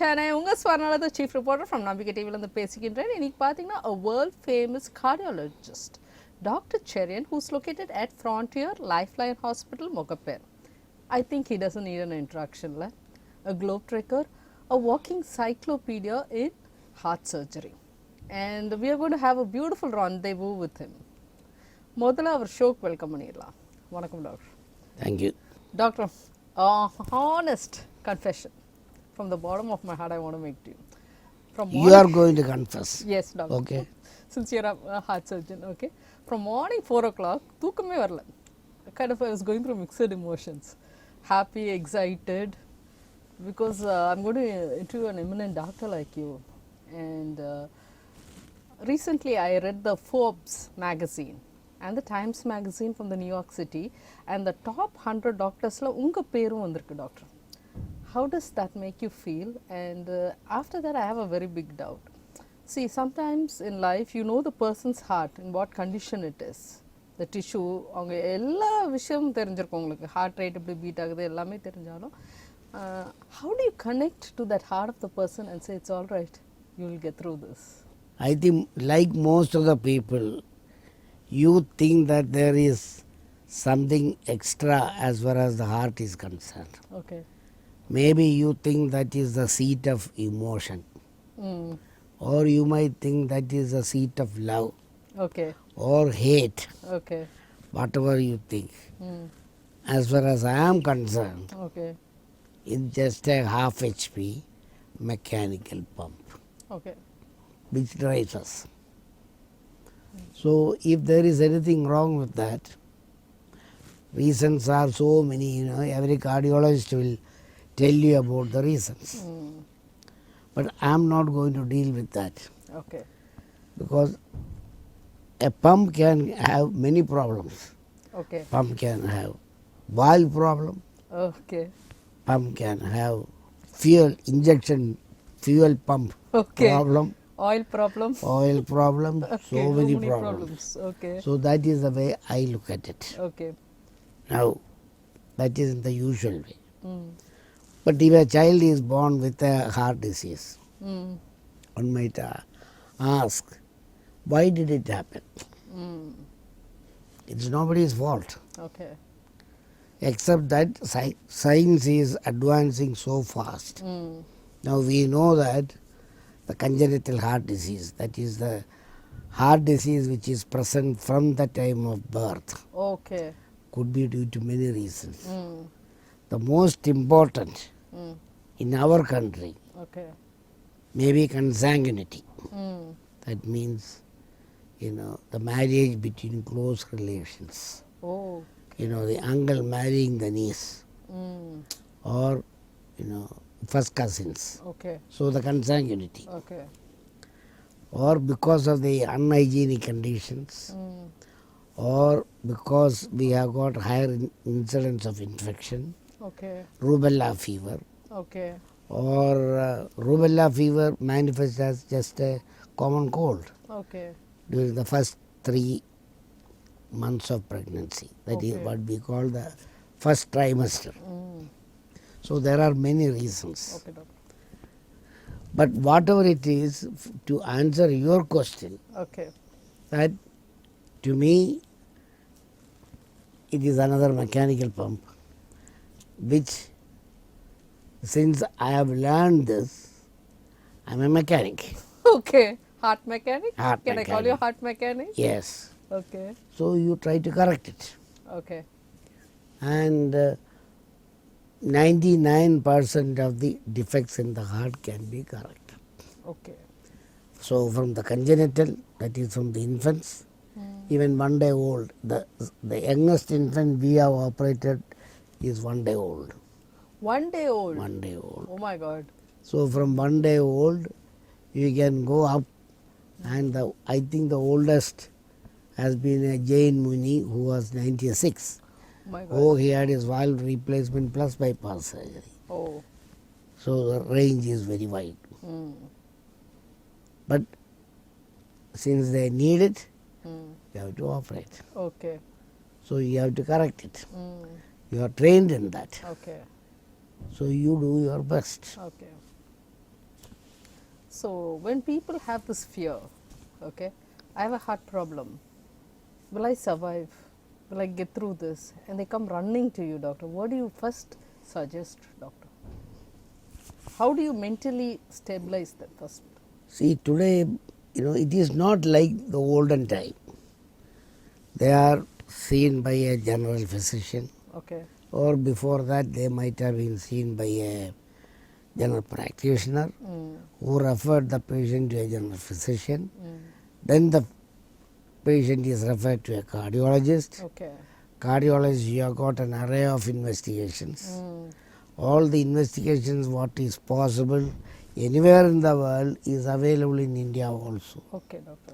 சென்னை உங்கள் Swarnalatha chief reporter from நம்பிக்கை டிவிலேருந்து பேசிக்கின்றேன். இன்னைக்கு பார்த்தீங்கன்னா a world famous cardiologist Dr. Cherian, who's located at Frontier Lifeline Hospital, Mogaper. I think he doesn't need an introduction. A globe trekker, a walking cyclopedia in heart surgery. And we are going to have a beautiful rendezvous with him. முதல்ல அவர் ஷோக்கு welcome பண்ணிடலாம். வணக்கம் doctor. Thank you doctor. Honest confession. From the bottom of my heart, I want to make to you. From morning, you are going to confess. Yes, doctor. Okay. Since you're a heart surgeon, okay. From morning 4 o'clock, தூக்கமே வரல. Kind of I was going through mixed emotions. Happy, excited, because I'm going to interview an eminent doctor like you. And recently I read the Forbes magazine and the Times magazine from the New York City, and the top 100 doctors la unga perum vandirukku doctor. How does that make you feel? And after that I have a very big doubt. See, sometimes in life you know the person's heart, in what condition it is, the tissue, avanga ella vishayam therinjirukku ungalku, heart rate eppadi beat agudhu ellame therinjalum, how do you connect to that heart of the person and say it's all right, you will get through this? I think like most of the people, you think that there is something extra as far as the heart is concerned. Okay. Maybe you think that is the seat of emotion. Or you might think that is the seat of love. Okay. Or hate. Okay. Whatever you think. As far as I am concerned, okay, it's just a half HP mechanical pump. Okay. Which drives us. So if there is anything wrong with that, reasons are so many, every cardiologist will tell you about the reasons. But I am not going to deal with that. Okay. Because a pump can have many problems. Okay. Pump can have valve problem. Okay. Pump can have fuel pump Okay. problem. Oil problem. Oil problem. Okay. So many problems. Okay. So that is the way I look at it. Okay. Now, that is in the usual way. But if a child is born with a heart disease, one might ask, why did it happen? It's nobody's fault. Okay. Except that science is advancing so fast. Now we know that the congenital heart disease, that is the heart disease which is present from the time of birth, Okay. could be due to many reasons. The most important in our country Okay. may be consanguinity. That means, the marriage between close relations. Oh. The uncle marrying the niece. Or, first cousins. Okay. So the consanguinity. Okay. Or because of the unhygienic conditions. Or because we have got higher incidence of infection. Okay. Rubella fever. Okay. Or rubella fever manifests as just a common cold Okay. during the first 3 months of pregnancy. That is Okay. what we call the first trimester. So there are many reasons. Okay, doctor. But whatever it is, to answer your question, Okay. that to me it is another mechanical pump, which since I have learned this, I am a mechanic. Okay. Heart mechanic? Heart Can I call you mechanic. heart mechanic? Yes. Okay. So you try to correct it. Okay. And 99% of the defects in the heart can be corrected. Okay. So from the congenital, that is from the infants, even 1 day old, the youngest infant we have operated is 1 day old. 1 day old? 1 day old. Oh my God. So from 1 day old, you can go up, and I think the oldest has been a Jain Muni who was 96. Oh my God. Oh, he had his valve replacement plus bypass surgery. Oh. So the range is very wide. But since they need it, you have to operate. Okay. So you have to correct it. You are trained in that. Okay. So you do your best. Okay. So when people have this fear, okay, I have a heart problem. Will I survive? Will I get through this? And they come running to you, doctor. What do you first suggest, doctor? How do you mentally stabilize them first? See, today, it is not like the olden time. They are seen by a general physician, Okay. or before that they might have been seen by a general practitioner who referred the patient to a general physician. Then the patient is referred to a cardiologist. Okay. Cardiologist, you have got an array of investigations. All the investigations what is possible anywhere in the world is available in India also. Okay, doctor.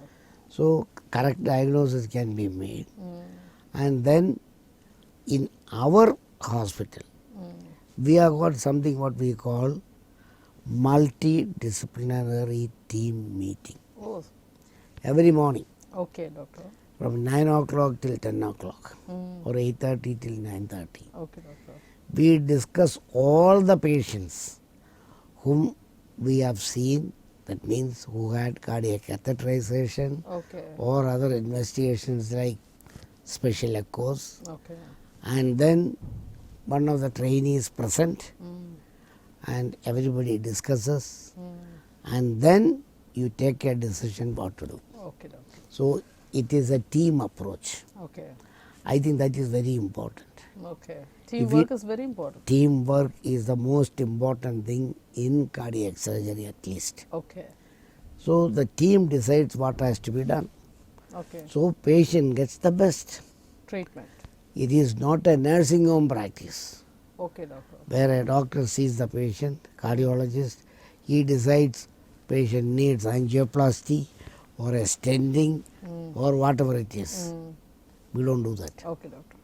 So correct diagnosis can be made. And then in our hospital, we have got something what we call multidisciplinary team meeting Oh, every morning okay, doctor. from 9 o'clock till 10 o'clock or 8:30 till 9:30. Okay, doctor. We discuss all the patients whom we have seen, that means who had cardiac catheterization Okay. or other investigations like special echoes, Okay. and then one of the trainees present and everybody discusses, and then you take a decision what to do. Okay, doctor. So it is a team approach. Okay. I think that is very important. Okay. Teamwork is very important. Teamwork is the most important thing in cardiac surgery at least. Okay. So the team decides what has to be done. Okay. So patient gets the best. Treatment. It is not a nursing home practice Okay, doctor. where a doctor sees the patient, cardiologist, he decides patient needs angioplasty or a stenting or whatever it is. We don't do that. Okay, doctor.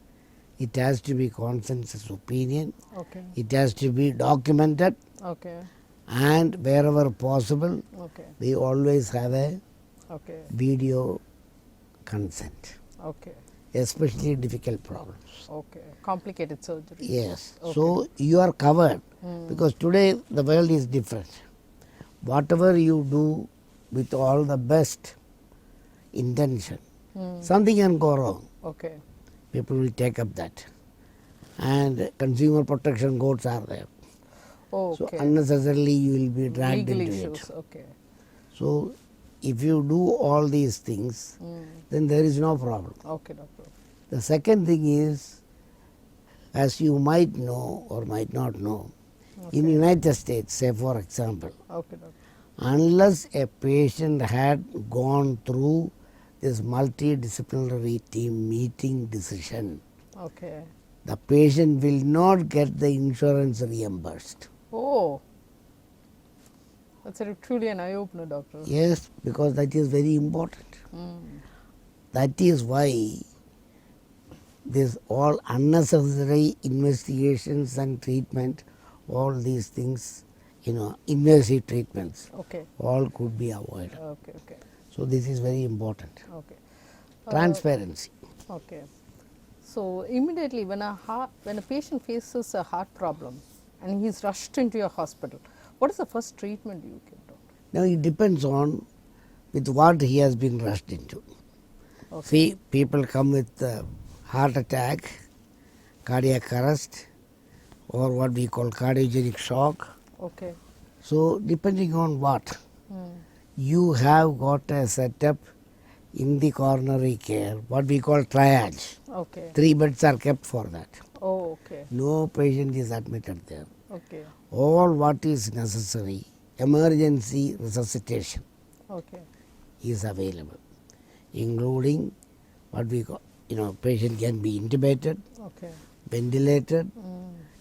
It has to be consensus opinion. Okay. It has to be documented, Okay. and wherever possible, Okay. we always have a Okay. video consent, Okay. especially difficult problems. Okay. Complicated surgery. Yes. Okay. So you are covered because today the world is different. Whatever you do with all the best intention, something can go wrong. Okay. People will take up that. And consumer protection codes are there. Oh, So okay. unnecessarily you will be dragged Legal into issues. it. Okay. So if you do all these things, then there is no problem. Okay, doctor. The second thing is, as you might know or might not know, in United States, say for example, Okay, doctor. unless a patient had gone through this multidisciplinary team meeting decision, Okay. the patient will not get the insurance reimbursed. Oh. That's truly an eye opener, doctor. Yes, because that is very important. That is why this all unnecessary investigations and treatment, all these things, invasive treatments, Okay. all could be avoided. Okay. Okay. So this is very important. Okay. Transparency. Okay. So immediately when a patient faces a heart problem and he's rushed into your hospital, what is the first treatment you give, doctor? Now it depends on with what he has been rushed into. Okay. See, people come with heart attack, cardiac arrest, or what we call cardiogenic shock. Okay. So depending on what, you have got a setup in the coronary care, what we call triage. Okay. 3 beds are kept for that. Oh, okay. No patient is admitted there. Okay. All what is necessary, emergency resuscitation Okay. is available, including what we call, patient can be intubated, Okay. ventilated,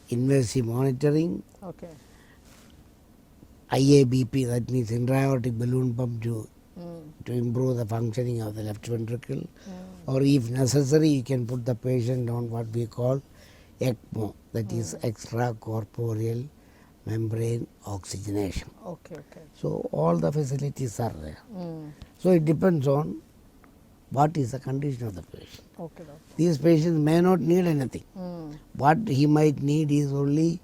invasive monitoring, Okay. IABP, that means intra-aortic balloon pump to improve the functioning of the left ventricle, or if necessary, you can put the patient on what we call ECMO, that is extracorporeal membrane oxygenation. Okay. Okay. So all the facilities are there. So it depends on what is the condition of the patient. Okay, doctor. These patients may not need anything. What he might need is only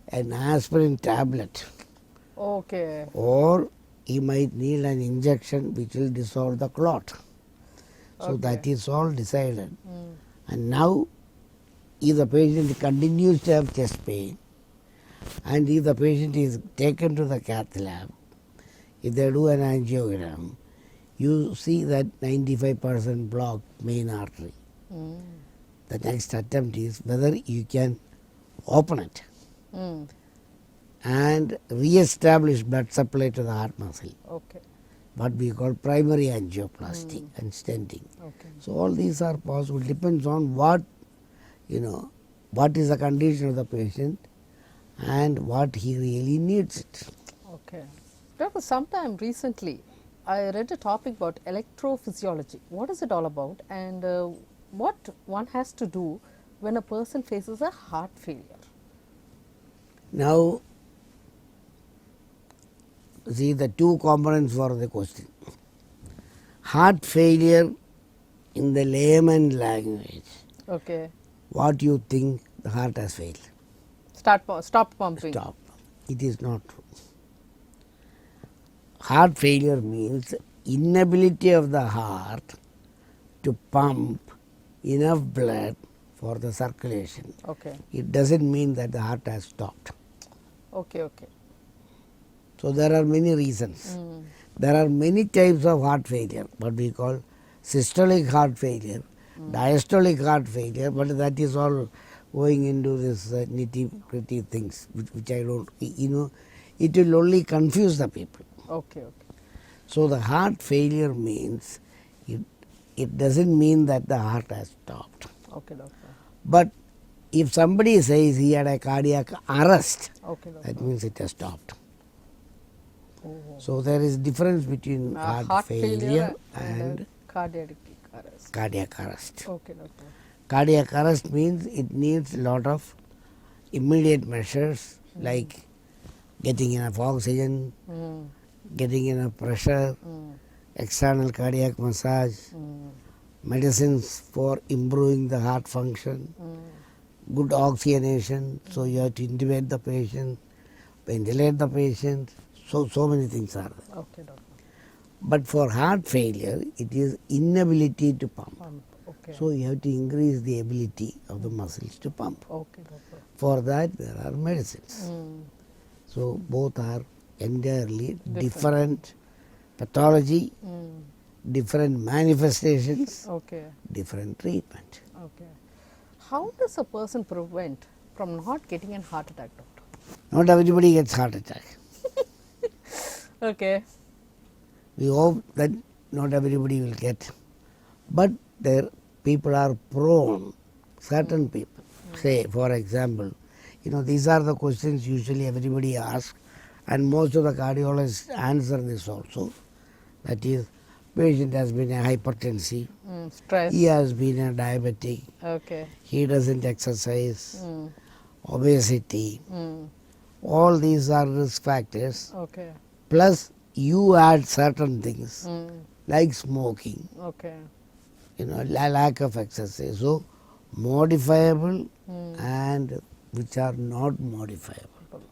an aspirin tablet, Okay. or he might need an injection which will dissolve the clot. So that is all decided. And now, if the patient continues to have chest pain, and if the patient is taken to the cath lab, if they do an angiogram, you see that 95% blocked main artery. The next attempt is whether you can open it and re-establish blood supply to the heart muscle. Okay. What we call primary angioplasty and stenting. Okay. So all these are possible. Depends on what what is the condition of the patient and what he really needs it. Okay. Doctor, sometime recently, I read a topic about electrophysiology. What is it all about, and what one has to do when a person faces a heart failure? Now, see the two components for the question. Heart failure in the layman language. Okay. What you think the heart has failed? Stop pumping. Stop. It is not true. Heart failure means inability of the heart to pump enough blood for the circulation. Okay. It doesn't mean that the heart has stopped. Okay. Okay. So there are many reasons. There are many types of heart failure, what we call systolic heart failure, diastolic heart failure, but that is all going into this nitty-gritty things, which I don't, it will only confuse the people. Okay. Okay. So the heart failure means, it doesn't mean that the heart has stopped. Okay, doctor. But if somebody says he had a cardiac arrest, Okay, doctor. that means it has stopped. Oh. So there is difference between heart failure and cardiac arrest. cardiac arrest. Okay, doctor. Cardiac arrest means it needs a lot of immediate measures like getting enough oxygen, getting enough pressure, external cardiac massage, medicines for improving the heart function, good oxygenation, so you have to intubate the patient, ventilate the patient, so many things are there. Okay, doctor. But for heart failure, it is inability to pump. Okay. So you have to increase the ability of the muscles to pump. Okay, doctor. For that, there are medicines. So both are entirely different pathology, different manifestations, Okay. different treatment. Okay. How does a person prevent from not getting a heart attack, doctor? Not everybody gets heart attack. Okay. We hope that not everybody will get. But there people are prone, certain people. Say, for example, these are the questions usually everybody asks, and most of the cardiologists answer this also. That is, patient has been a hypertensive, Stress. he has been a diabetic, Okay. he doesn't exercise, obesity, all these are risk factors. Okay. Plus, you add certain things like smoking, Okay. lack of exercise. So, modifiable and which are not modifiable.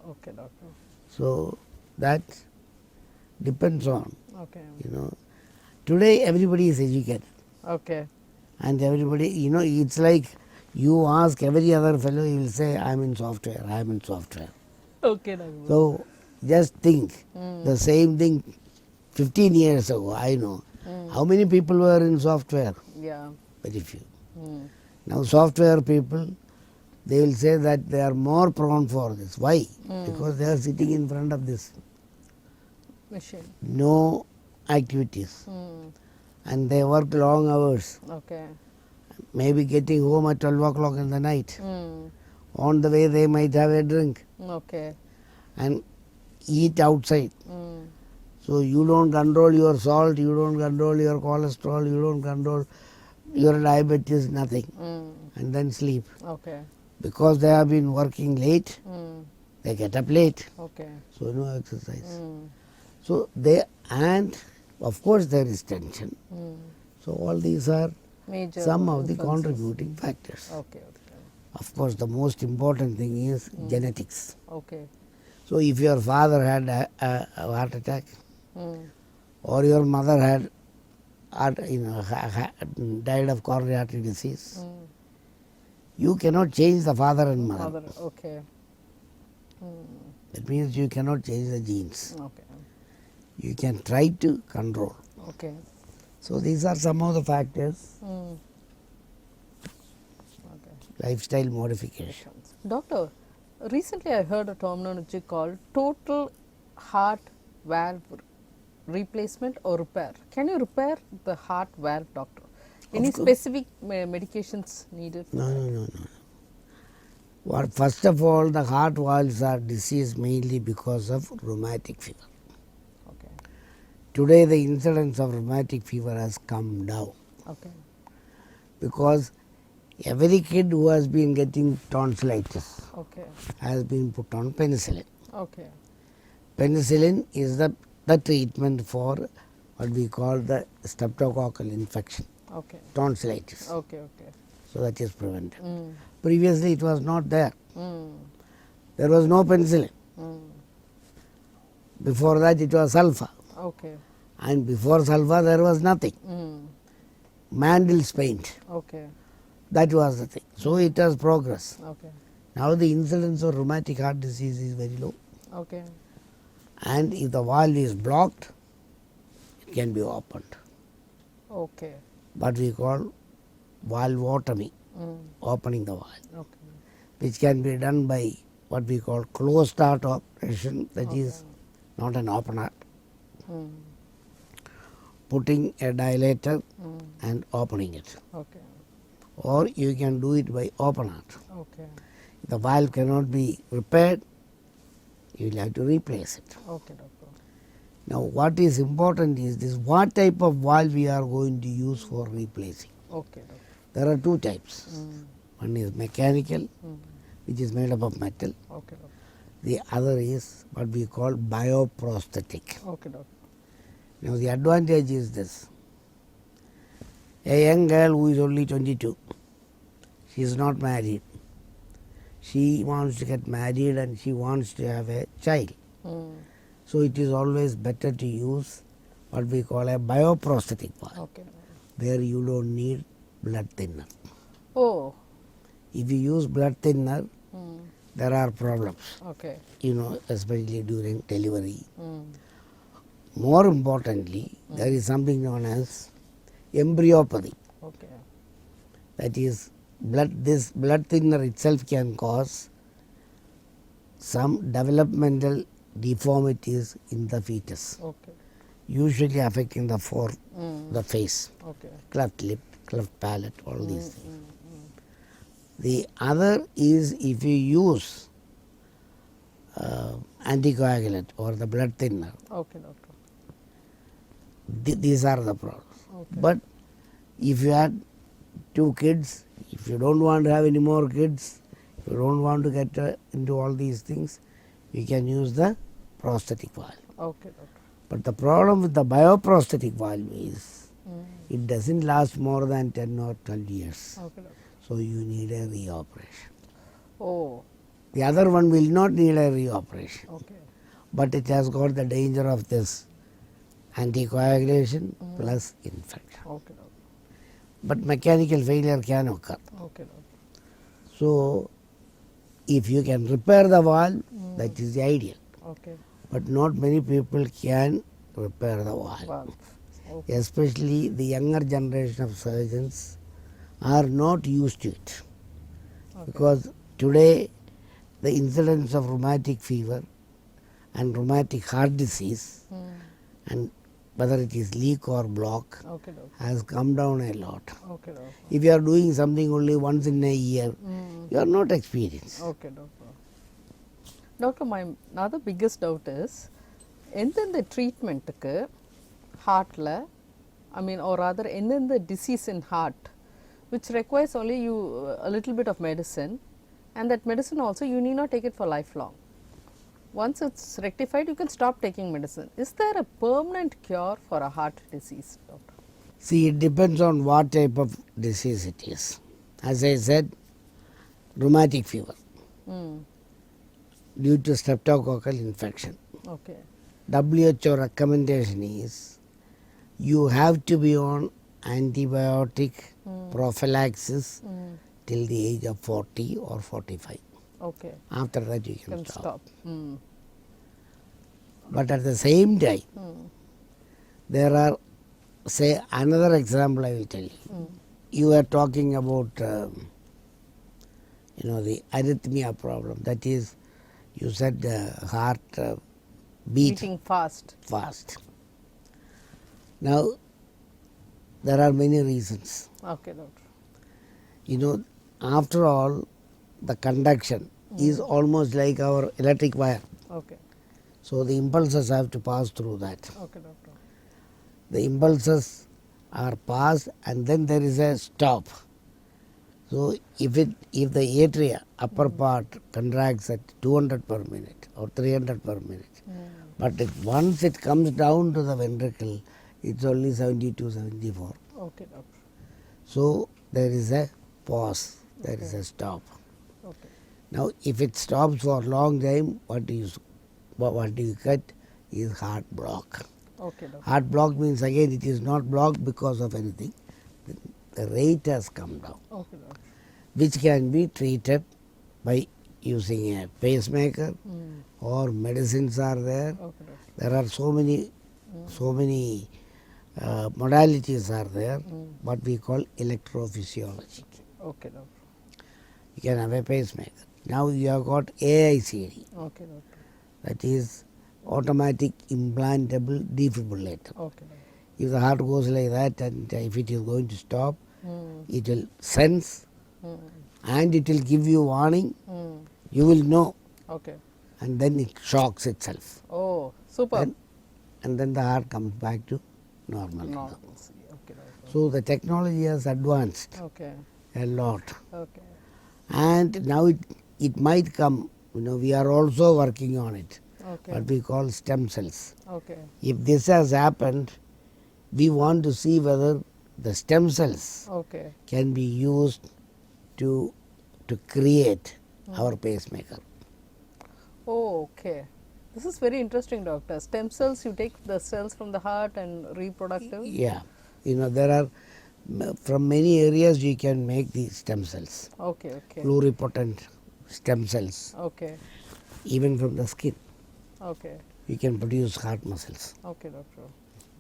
Okay, doctor. So, that depends on, Okay. Today everybody is educated Okay. and everybody, it's like you ask every other fellow, he will say, I am in software, I am in software. Okay, doctor. So, just think, the same thing 15 years ago, I know. How many people were in software? Yeah. Very few. Now, software people, they will say that they are more prone for this. Why? Because they are sitting in front of this. Machine. No activities. And they work long hours. Okay. Maybe getting home at 12 o'clock in the night. On the way, they might have a drink Okay. and eat outside. So, you don't control your salt, you don't control your cholesterol, you don't control your diabetes, nothing. And then sleep. Okay. Because they have been working late, they get up late. Okay. So, no exercise. So, and of course, there is tension. So, all these are Major some of the influences. contributing factors. Okay. Okay. Of course, the most important thing is genetics. Okay. So, if your father had a heart attack, or your mother had died of coronary artery disease, you cannot change the father and mother. Mother, okay. That means you cannot change the genes. Okay. You can try to control. Okay. So these are some of the factors. Okay. Lifestyle modification. Doctor, recently I heard a terminology called total heart valve replacement or repair. Can you repair the heart valve, doctor? Any specific medications needed? No. Well, first of all, the heart valves are diseased mainly because of rheumatic fever. Okay. Today, the incidence of rheumatic fever has come down Okay. because every kid who has been getting tonsillitis Okay. has been put on penicillin. Okay. Penicillin is the treatment for what we call the streptococcal infection, Okay. tonsillitis. Okay. Okay. So that is prevented. Previously, it was not there. There was no penicillin. Before that, it was sulfa. Okay. And before sulfa, there was nothing. Mandel's paint. Okay. That was the thing. So it has progressed. Okay. Now the incidence of rheumatic heart disease is very low. Okay. And if the valve is blocked, it can be opened. Okay. What we call valvotomy, opening the valve, Okay. which can be done by what we call closed heart operation, that is not an open heart. Putting a dilator and opening it. Okay. Or you can do it by open heart. Okay. If the valve cannot be repaired, you will have to replace it. Okay, doctor. Now what is important is this: what type of valve we are going to use for replacing. Okay, doctor. There are two types. One is mechanical, which is made up of metal. Okay, doctor. The other is what we call bioprosthetic. Okay, doctor. Now the advantage is this: a young girl who is only 22, she is not married. She wants to get married and she wants to have a child. So it is always better to use what we call a bioprosthetic valve, Okay. where you don't need blood thinner. Oh. If you use blood thinner, there are problems, Okay. especially during delivery. More importantly, there is something known as embryopathy. Okay. That is, this blood thinner itself can cause some developmental deformities in the fetus, Okay. usually affecting the the face, Okay. cleft lip, cleft palate, all these things. The other is if you use anticoagulant or the blood thinner. Okay, doctor. These are the problems. Okay. But if you had 2 kids, if you don't want to have any more kids, if you don't want to get into all these things, you can use the prosthetic valve. Okay, doctor. But the problem with the bioprosthetic valve is it doesn't last more than 10 or 12 years. Okay, doctor. So you need a reoperation. Oh. The other one will not need a reoperation, Okay. but it has got the danger of this anticoagulation plus infection. Okay, doctor. But mechanical failure can occur. Okay, doctor. So if you can repair the valve, that is the ideal. Okay. But not many people can repair the valve. Valve. Okay. Especially the younger generation of surgeons are not used to it. Because today the incidence of rheumatic fever and rheumatic heart disease, and whether it is leak or block, Okay, doctor. has come down a lot. Okay, doctor. If you are doing something only once in a year, you are not experienced. Okay, doctor. Doctor, my another biggest doubt is, எந்தெந்த ட்ரீட்மெண்ட்டுக்கு ஹார்ட்டில் or rather எந்தெந்த disease in heart which requires only you a little bit of medicine, and that medicine also you need not take it for lifelong. Once it's rectified, you can stop taking medicine. Is there a permanent cure for a heart disease, doctor? See, it depends on what type of disease it is. As I said, rheumatic fever due to streptococcal infection. Okay. WHO recommendation is you have to be on antibiotic prophylaxis till the age of 40 or 45. Okay. After that you can Can stop. stop. Mm. But at the same time, there are, say, another example I will tell you. You are talking about, the arrhythmia problem. That is, you said the heart Beating fast. fast. Now, there are many reasons. Okay, doctor. After all, the conduction is almost like our electric wire. Okay. So, the impulses have to pass through that. Okay, doctor. The impulses are passed and then there is a stop. So, if the atria upper part contracts at 200 per minute or 300 per minute, but once it comes down to the ventricle, it's only 72, 74. Okay, doctor. So, there is a pause, there is a stop. Okay. Now, if it stops for a long time, what do you get is heart block. Okay, doctor. Heart block means again it is not blocked because of anything. The rate has come down, Okay, doctor. which can be treated by using a pacemaker or medicines are there. Okay, doctor. There are so many modalities are there, what we call electrophysiology. Okay, doctor. You can have a pacemaker. Now you have got AICD, Okay, doctor. that is automatic implantable defibrillator. Okay, doctor. If the heart goes like that and if it is going to stop, it will sense and it will give you warning. You will know, Okay. and then it shocks itself. Oh, super. And then the heart comes back to normal. Normalcy. Okay, doctor. So the technology has advanced Okay. a lot. Okay. And now it might come, we are also working on it, Okay. what we call stem cells. Okay. If this has happened, we want to see whether the stem cells Okay. can be used to create our pacemaker. Oh, okay. This is very interesting, doctor. Stem cells, you take the cells from the heart and reproductive? Yeah, there are from many areas you can make these stem cells, Okay, okay. pluripotent stem cells, Okay. even from the skin. Okay. You can produce heart muscles, Okay, doctor.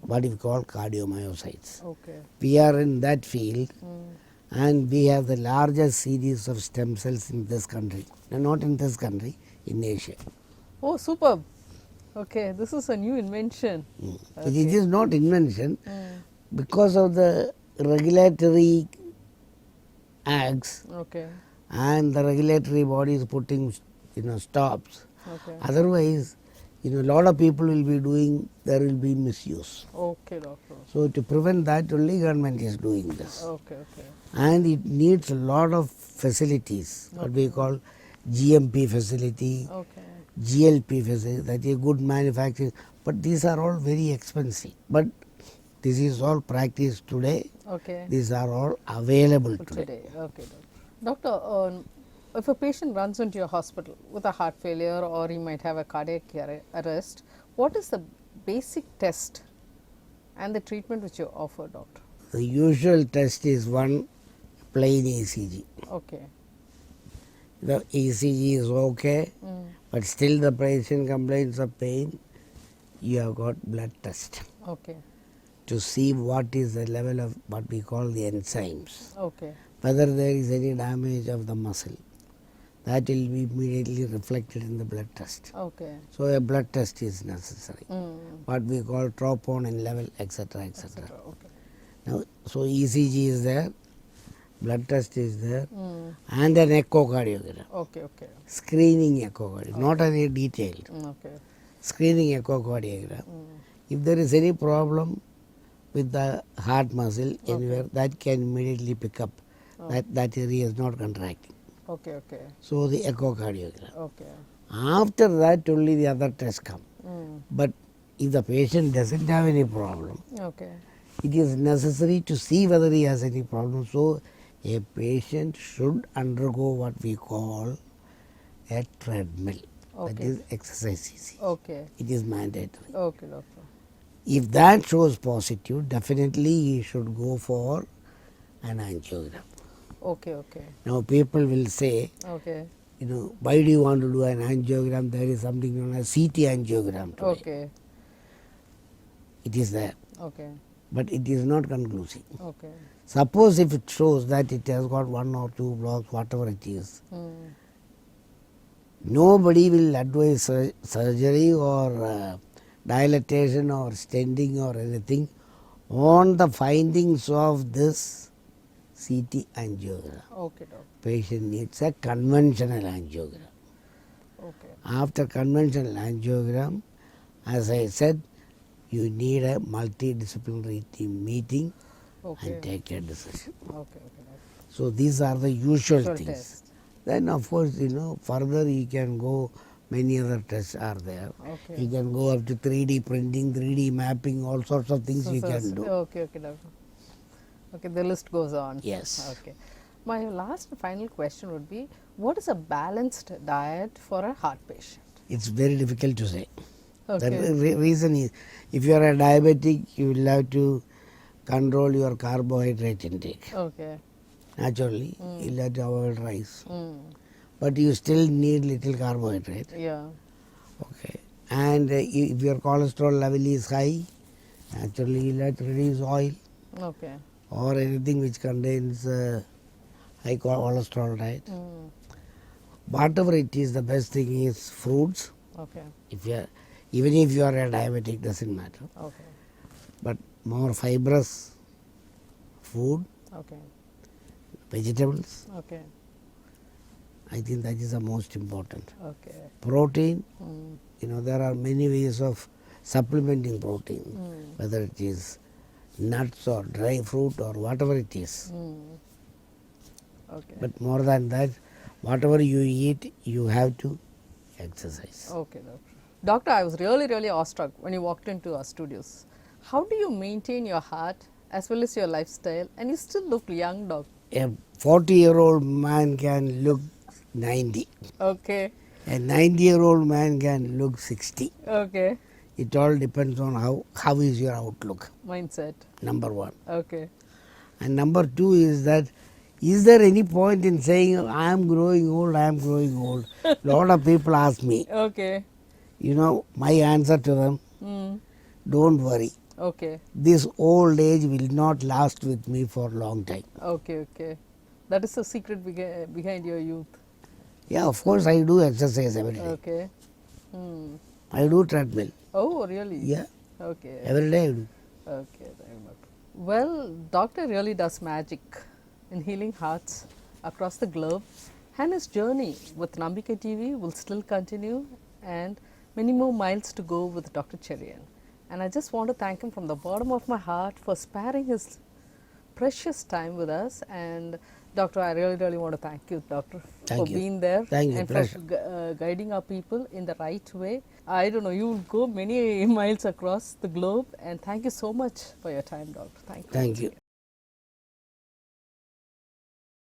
what we call cardiomyocytes. Okay. We are in that field and we have the largest series of stem cells in this country. No, not in this country, in Asia. Oh, superb. Okay, this is a new invention. It is not invention. Because of the regulatory acts Okay. and the regulatory bodies putting stops. Okay. Otherwise, a lot of people will be doing, there will be misuse. Okay, doctor. So to prevent that, only government is doing this. Okay, okay. And it needs a lot of facilities, what we call GMP facility, Okay. GLP facility, that is good manufacturing. But these are all very expensive. But this is all practiced today. Okay. These are all available today. Today. Okay, doctor. Doctor, if a patient runs into your hospital with a heart failure or he might have a cardiac arrest, what is the basic test and the treatment which you offer, doctor? The usual test is one plain ECG. Okay. The ECG is okay, but still the patient complains of pain. You have got blood test Okay. to see what is the level of what we call the enzymes. Okay. Whether there is any damage of the muscle, that will be immediately reflected in the blood test. Okay. So a blood test is necessary. What we call troponin level, etc., etc. Okay. Now, so ECG is there, blood test is there, and an echocardiogram. Okay, okay. Screening echocardiogram, not any detailed. Okay. Screening echocardiogram. If there is any problem with the heart muscle anywhere, that can immediately pick up that area is not contracting. Okay, okay. So the echocardiogram. Okay. After that only the other tests come. But if the patient doesn't have any problem, Okay. it is necessary to see whether he has any problem. So a patient should undergo what we call a treadmill. That Okay. is exercise easy. Okay. It is mandatory. Okay, doctor. If that shows positive, definitely you should go for an angiogram. Okay, okay. Now people will say, Okay. why do you want to do an angiogram? There is something known as CT angiogram today. Okay. It is there, Okay. but it is not conclusive. Okay. Suppose if it shows that it has got 1 or 2 blocks, whatever it is, Mm. nobody will advise surgery or dilatation or stenting or anything on the findings of this CT angiogram. Okay, doctor. Patient needs a conventional angiogram. Okay. After conventional angiogram, as I said, you need a multidisciplinary team meeting Okay. and take a decision. Okay, okay, doctor. So these are the usual Usual things. test. Then of course, further you can go, many other tests are there. Okay. You can go up to 3D printing, 3D mapping, all sorts of things you So, can do. okay, okay, doctor. Okay, the list goes on. Yes. Okay. My last and final question would be, what is a balanced diet for a heart patient? It's very difficult to say. Okay. The reason is, if you are a diabetic, you will have to control your carbohydrate intake. Okay. Naturally, you will have to avoid rice. Mm. But you still need little carbohydrate. Yeah. Okay. And if your cholesterol level is high, naturally you will have to reduce oil Okay. or anything which contains high cholesterol diet. Mm. Whatever it is, the best thing is fruits. Okay. Even if you are a diabetic, doesn't matter. Okay. But more fibrous food, Okay. vegetables, Okay. I think that is the most important. Okay. Protein, Mm. there are many ways of supplementing protein, Mm. whether it is nuts or dry fruit or whatever it is. Mm. Okay. But more than that, whatever you eat, you have to exercise. Okay, doctor. Doctor, I was really, really awestruck when you walked into our studios. How do you maintain your heart as well as your lifestyle, and you still look young, doctor? A 40-year-old man can look 90. Okay. A 90-year-old man can look 60. Okay. It all depends on how is your outlook, Mindset. number one. Okay. And number two is that, is there any point in saying, I am growing old, I am growing old? Lot of people ask me. Okay. My answer to them, Mm. don't worry. Okay. This old age will not last with me for a long time. Okay. Okay. That is the secret behind your youth. Yeah, of course I do exercise every day. Okay. Mm. I do treadmill. Oh, really? Yeah, Okay. every day I do. Okay. Well, doctor really does magic in healing hearts across the globe, and his journey with Nambikkai TV will still continue, and many more miles to go with Dr. Cherian. And I just want to thank him from the bottom of my heart for sparing his precious time with us. And doctor, I really, really want to thank you, doctor, Thank for you. being there Thank you, and pleasure. for guiding our people in the right way. I don't know, you will go many miles across the globe, and thank you so much for your time, doctor. Thank you. Thank you.